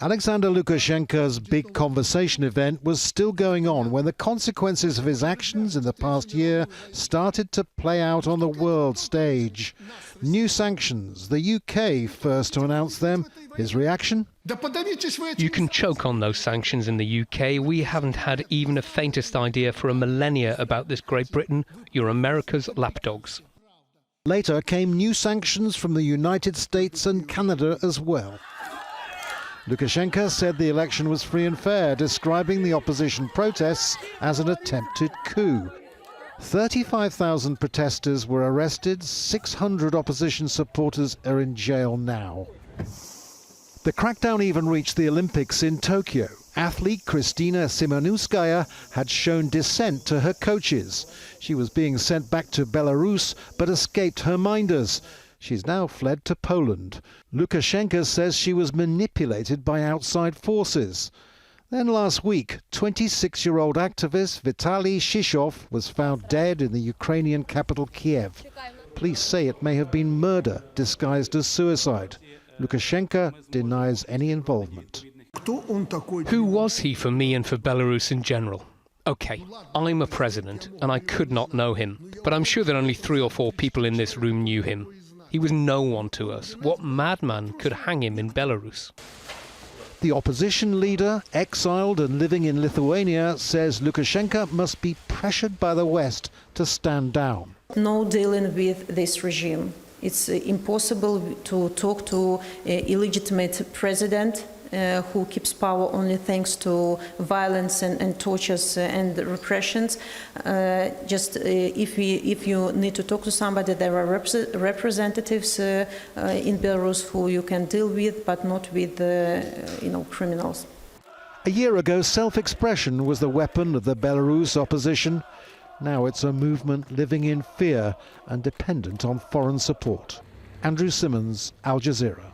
Alexander Lukashenko's big conversation event was still going on when the consequences of his actions in the past year started to play out on the world stage. New sanctions, the UK first to announce them. His reaction? You can choke on those sanctions in the UK. We haven't had even a faintest idea for a millennia about this, Great Britain. You're America's lapdogs. Later came new sanctions from the United States and Canada as well. Lukashenko said the election was free and fair, describing the opposition protests as an attempted coup. 35,000 protesters were arrested, 600 opposition supporters are in jail now. The crackdown even reached the Olympics in Tokyo. Athlete Kristina Simonskaya had shown dissent to her coaches. She was being sent back to Belarus but escaped her minders. She's now fled to Poland. Lukashenko says she was manipulated by outside forces. Then last week, 26-year-old activist Vitaly Shishov was found dead in the Ukrainian capital Kiev. Police say it may have been murder disguised as suicide. Lukashenko denies any involvement. Who was he for me and for Belarus in general? Okay, I'm a president, and I could not know him. But I'm sure that only 3 or 4 people in this room knew him. He was no one to us. What madman could hang him in Belarus? The opposition leader, exiled and living in Lithuania, says Lukashenko must be pressured by the West to stand down. No dealing with this regime. It's impossible to talk to an illegitimate president who keeps power only thanks to violence and tortures and repressions. If you need to talk to somebody, there are representatives in Belarus who you can deal with, but not with criminals. A year ago, self-expression was the weapon of the Belarus opposition. Now it's a movement living in fear and dependent on foreign support. Andrew Simmons, Al Jazeera.